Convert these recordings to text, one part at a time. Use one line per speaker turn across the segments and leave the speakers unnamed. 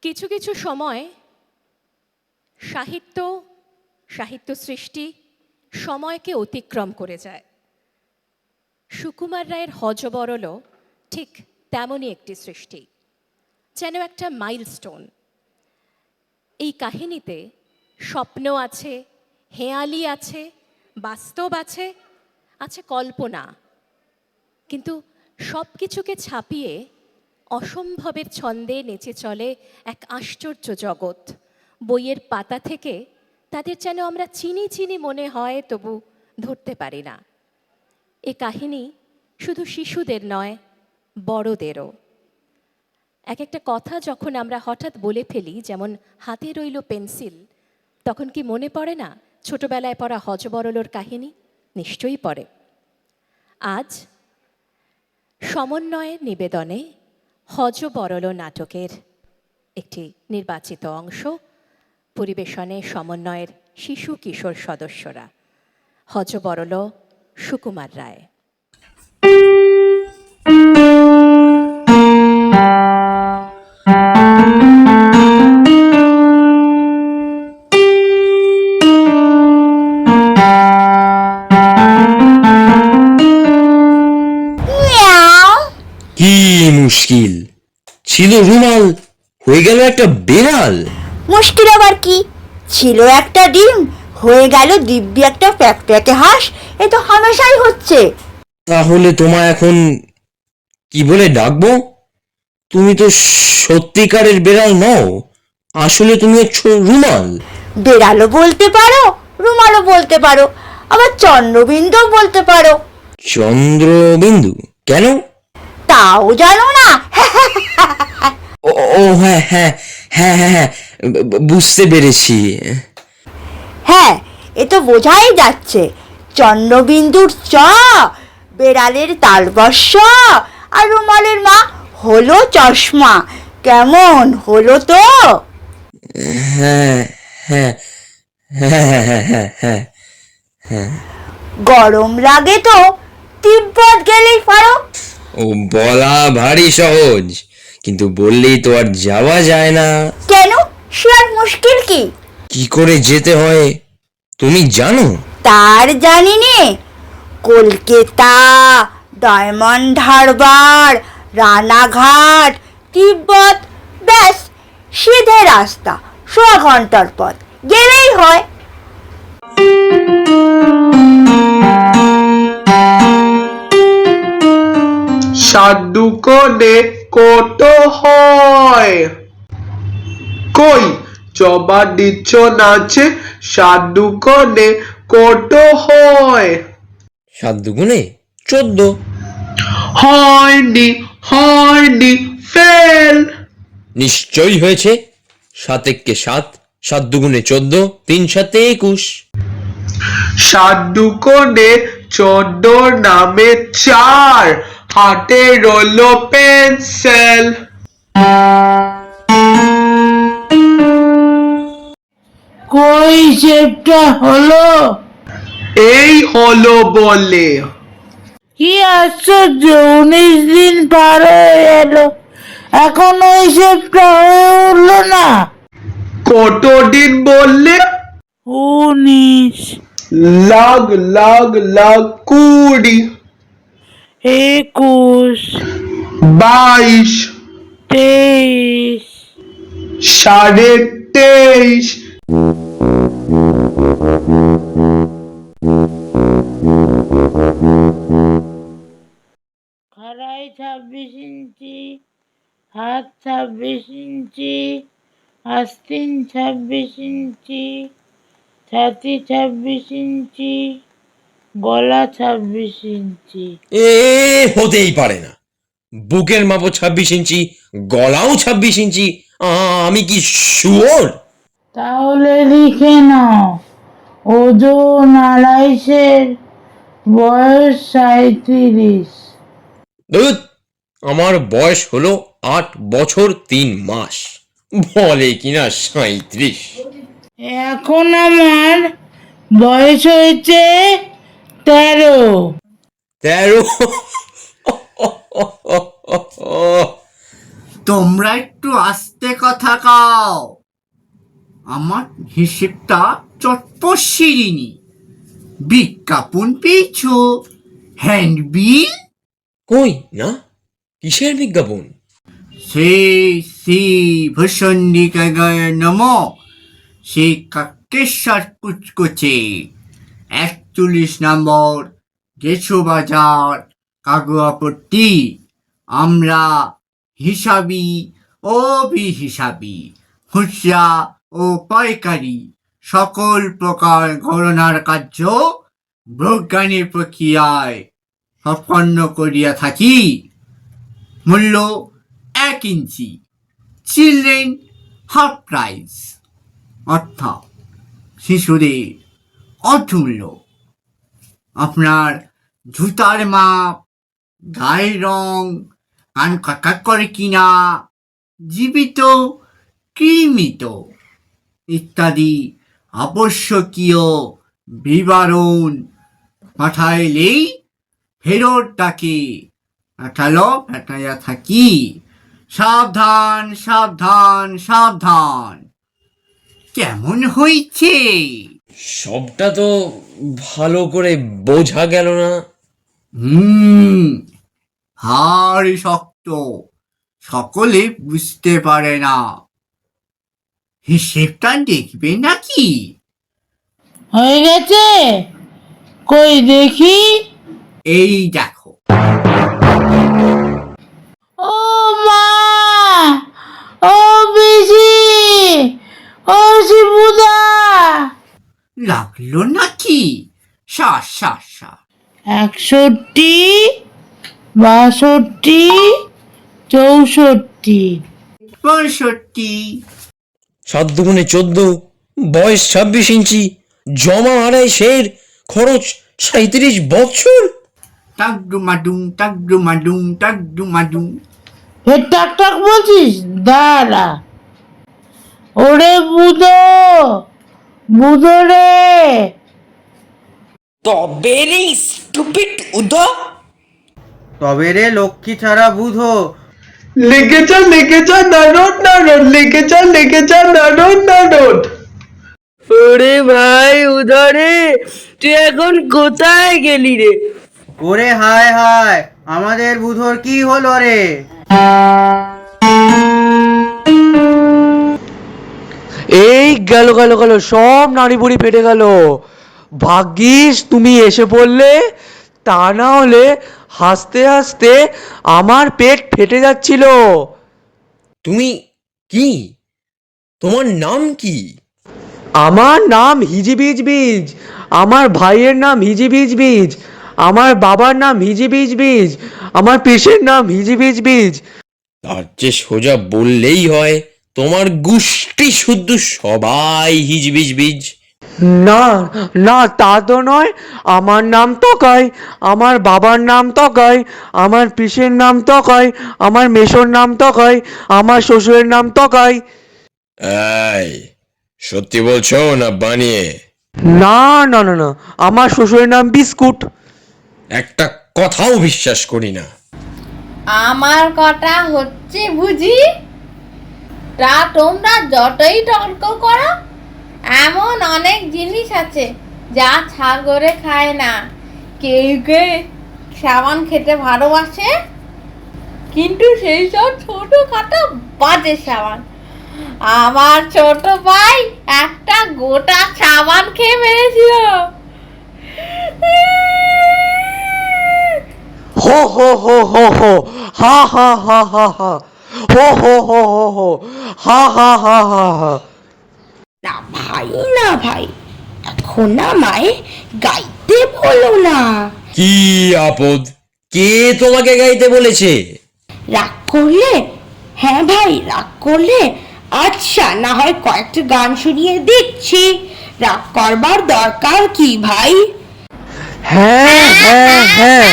কিছু কিছু সময় সাহিত্য সাহিত্য সৃষ্টি সময়কে অতিক্রম করে যায়। সুকুমার রায়ের হযবরল ঠিক তেমনই একটি সৃষ্টি, যেন একটা মাইলস্টোন। এই কাহিনীতে স্বপ্ন আছে, হেঁয়ালি আছে, বাস্তব আছে, আছে কল্পনা, কিন্তু সব কিছুকে ছাপিয়ে অসম্ভবের ছন্দে নেচে চলে এক আশ্চর্য জগৎ। বইয়ের পাতা থেকে তাদের যেন আমরা চিনি চিনি মনে হয়, তবু ধরতে পারি না। এ কাহিনী শুধু শিশুদের নয়, বড়দেরও। এক একটা কথা যখন আমরা হঠাৎ বলে ফেলি, যেমন হাতে রইল পেন্সিল, তখন কি মনে পড়ে না ছোটবেলায় পড়া হযবরলর কাহিনী? নিশ্চয়ই পড়ে। আজ সমন্বয়ের নিবেদনে হযবরল নাটকের একটি নির্বাচিত অংশ পরিবেশনে সমন্বয়ের শিশু কিশোর সদস্যরা। হযবরল সুকুমার রায়।
কি মুশকিল ছিল, রুমাল হয়ে গেল একটা বেড়াল।
মুশকিল আবার কি? ছিল একটা ডিম, হয়ে গেল দিব্যি একটা প্যাকপ্যাকে হাঁস। এ তো হামেশাই হচ্ছে।
তাহলে তোমায় এখন কি বলে ডাকবো? তুমি তো সত্যিকারের বেড়াল নও, আসলে তুমি হচ্ছে রুমাল।
বেড়ালও বলতে পারো, রুমালও বলতে পারো, আবার চন্দ্রবিন্দু বলতে পারো।
চন্দ্রবিন্দু কেন?
তাও জানো না?
ও ও, হ্যাঁ হ্যাঁ হ্যাঁ হ্যাঁ হ্যাঁ, বুঝতে পেরেছি।
হ্যাঁ, এ তো বোঝাই যাচ্ছে। চন্দ্রবিন্দুর চ, বেড়ালের তালবস্য, আর রুমালের মা হলো চশমা। কেমন হলো তো?
হ্যাঁ হ্যাঁ হ্যাঁ হ্যাঁ হ্যাঁ হ্যাঁ হ্যাঁ।
গরম লাগে তো তিব্বত গেলেই পারো।
ও, বলা ভারী সহজ, কিন্তু বললেই তো আর যাওয়া যায় না।
কেন? সে আর মুশকিল কি?
কি করে যেতে হয় তুমি জানো?
তার জানি নে। কলকাতা, ডায়মন্ড হারবার, রানাঘাট, তিব্বত, ব্যাস সিধে রাস্তা, 1.5 ঘন্টার পথ, গেলেই হয়।
সাধু কোণে কত হয়, কই জবা দিচ্ছ নাচে, সাধু কোণে কত হয়।
7 দুগুণে 14।
হয়নি হয়নি, ফেল।
নিশ্চয়ই হয়েছে। 7 একে 7, 7 দুগুণে 14, 3 7 21।
সাধু কোণে 14 নামে 4, হাতে রইল পেন্সিল।
কই শেপটা হলো?
এই হলো বলে।
কি আশ্চর্য, 19 দিন পার হয়ে গেল, এখনো এই শেপটা হয়ে উঠলো না।
কতদিন বললে?
19,
লাগ লাগ লাগ 20,
21,
22,
23।
23.5।
খাড়াই 26 ইঞ্চি, হাত 26 ইঞ্চি, আস্তিন 26 ইঞ্চি, ছাতি 26 ইঞ্চি, গলা 26 ইঞ্চি।
এ হতেই পারে না। বুকের মাপও 26 ইঞ্চি, গলাও 26 ইঞ্চি। আমি কি শুয়োর?
তাহলে লিখে নাও, ওজন 2.5, বয়স 37।
ধুৎ, আমার বয়স হলো 8 বছর 3 মাস, বলে কিনা 37।
এখন আমার বয়স হয়েছে 13।
13?
তোমরা একটু আস্তে কথা কাও, আমার হিসেবটা চটপট সিরিনি। বিজ্ঞাপন পেয়েছো? হ্যান্ডবিল?
কই না, কিসের বিজ্ঞাপন?
শ্রী শ্রী ভূষণ্ডিকায় নম, শ্রী কাকেশ্বর কুচকুচে, 41 নম্বর গেছো বাজার, কাগুয়াপট্টি। আমরা হিসাবি ও বিহিসাবি, খুচরা ও পাইকারি সকল প্রকার গণনার কার্য বৈজ্ঞানিক প্রক্রিয়ায় সম্পন্ন করিয়া থাকি। মূল্য 1 ইঞ্চি, চিলড্রেন হাফ প্রাইস, অর্থাৎ শিশুদের অর্ধমূল্য। আপনার জুতার মাপ, গায়ের রং, কান কাকাক করে কিনা, জীবিত কি মৃত ইত্যাদি আবশ্যকীয় বিবরণ পাঠাইলেই ফেরত ডাকে পাঠালো পাঠাইয়া থাকি। সাবধান সাবধান সাবধান। কেমন হয়েছে?
সবটা তো ভালো করে বোঝা গেল না।
ভারী শক্ত, সকলে বুঝতে পারে না। হিসেবটা দেখবে নাকি?
হয়ে গেছে, কই দেখি।
এই দেখো।
ও মা, ও পিসি, ও শিবুদা।
লাগলো নাকি? শ্বাস শ্বাস শ্বাস।
61, 62, 64।
65।
7 দুগুণে 14, বয়স 26 ইঞ্চি, জমা 2.5, খরচ 37 বছর।
টাকডুমাডুম টাকডুমাডুম টাকডুমাডুম।
ফের টাক টাক বলছিস? দাঁড়া। ওরে বুধো, বুধো রে।
তবে রে স্টুপিড উদো।
তবে রে লক্ষ্মী ছাড়া বুধো।
লেগে যা নারদ নারদ, লেগে যা নারদ নারদ।
ওরে ভাই উদরে, তুই এখন কোথায় গেলি রে?
ওরে হায় হায়, আমাদের বুধোর কি হলো রে?
এই গেল গেল গেল, সব নাড়ি বুড়ি ফেটে গেল। ভাগ্যিস তুমি এসে পড়লে, তা না হলে হাসতে হাসতে আমার পেট ফেটে যাচ্ছিল।
তুমি কি, তোমার নাম কি?
আমার নাম হিজিবিজ বিজ, আমার ভাইয়ের নাম হিজিবিজ বিজ, আমার বাবার নাম হিজিবিজ বিজ, আমার পিসের নাম হিজিবিজ বিজ।
তার যে সোজা বললেই হয়, তোমার গোষ্ঠী শুদ্ধ সবাই হিজবিজ বিজ।
না না, তা তো নয়। আমার নাম তকাই, আমার বাবার নাম তকাই, আমার পিসের নাম তকাই, আমার মেসোর নাম তকাই, আমার শ্বশুরের নাম তকাই।
এই, সত্যি বলছো না বানিয়ে?
না না না না, আমার শ্বশুরের নাম বিস্কুট।
একটা কথাও বিশ্বাস করি না।
আমার কথা হচ্ছে বুঝি? তা তোমরা যতই তর্ক করো, এমন অনেক জিনিস আছে যা ছাগরে খায় না। কেউ কেউ সাবান খেতে ভালোবাসে, কিন্তু সেই সব ছোটখাটো বাজে সাবান। আমার ছোট ভাই একটা গোটা সাবান খেয়ে মেরেছিল।
হো হো হো হো হো, হা হা হা হা হা, হো হো হো হো হো, হা হা হা হা হা।
না ভাই, এখন আমায় গাইতে বলো না।
কি আপদ? কে তোমাকে গাইতে বলেছে?
রাগ করলে? হ্যাঁ ভাই, রাগ করলে? আচ্ছা, না হয় কয়েকটা গান শুনিয়ে দিচ্ছি। রাগ করবার দরকার কি ভাই?
হ্যাঁ হ্যাঁ হ্যাঁ,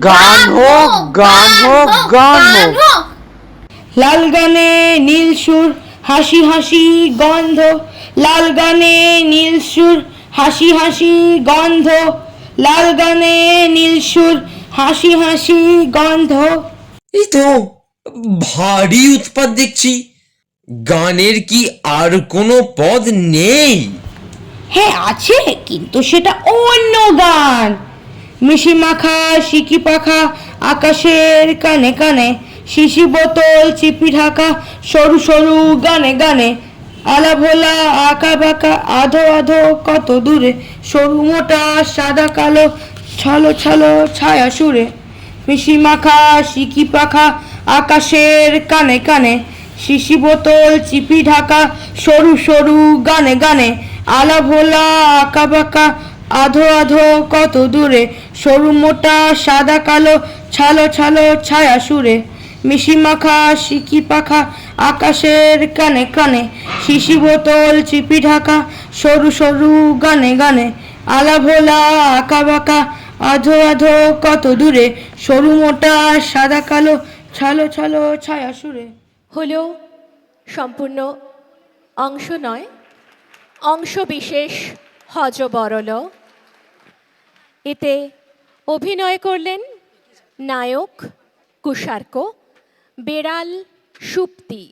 গান হোক গান হোক গান হোক।
লাল গানে নীল সুর, হাসি হাসি গন্ধ। লাল গানে নীল সুর, হাসি হাসি গন্ধ। লাল গানে নীল সুর, হাসি হাসি গন্ধ।
এই তো ভারী উৎপাত দেখছি। গানের কি আর কোনো পদ নেই?
হ্যাঁ আছে, কিন্তু সেটা অন্য গান। মিশি মাখা সিকি পাখা আকাশের কানে কানে, শিশি বোতল চিপি ঢাকা সরু সরু গানে গানে, আলা ভোলা আঁকা বাঁকা আধো আধো কত দূরে, সরু মোটা সাদা কালো ছলো ছলো ছায়া সুরে। মিশি মাখা সিকি পাখা আকাশের কানে কানে, শিশি বোতল চিপি ঢাকা সরু সরু গানে গানে, আলা ভোলা আঁকা বাঁকা আধো আধো কত দূরে, সরু মোটা সাদা কালো ছালো ছালো ছায়া সুরে। মিশি মাখা সিকি পাখা আকাশের কানে কানে, শিশি বোতল চিপি ঢাকা সরু সরু গানে গানে, আলা ভোলা আঁকা বাঁকা আধো আধো কত দূরে, সরু মোটা সাদা কালো ছালো ছালো ছায়া সুরে।
হলো সম্পূর্ণ অংশ নয়, অংশ বিশেষ হজবরল। এতে অভিনয় করলেন নায়ক কুশার্ক, বেড়াল সুপ্তি,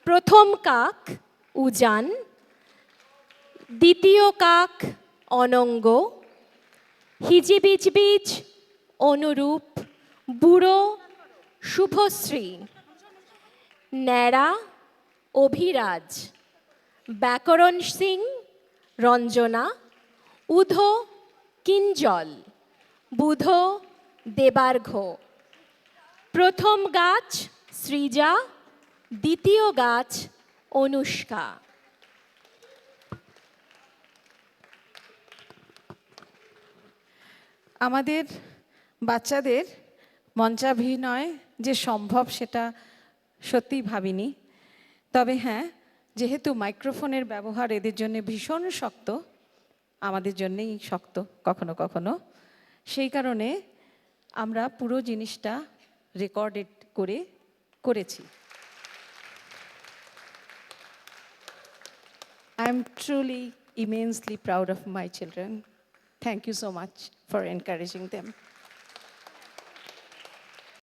প্রথম কাক উজান, দ্বিতীয় কাক অনঙ্গ, হিজিবিজবিজ অনুরূপ, বুড়ো শুভশ্রী, ন্যাড়া অভিরাজ, ব্যাকরণ সিং রঞ্জনা, উধো কিঞ্জল, বুধো দেবার্ঘ, প্রথম গাছ সৃজা, দ্বিতীয় গাছ অনুষ্কা।
আমাদের বাচ্চাদের মঞ্চাভিনয় যে সম্ভব সেটা সত্যিই ভাবিনি। তবে হ্যাঁ, যেহেতু মাইক্রোফোনের ব্যবহার এদের জন্য ভীষণ শক্ত, আমাদের জন্যেই শক্ত কখনো কখনো, সেই কারণে আমরা পুরো জিনিসটা রেকর্ডেড করেছি। I am truly immensely proud of my children. Thank you so much for encouraging them.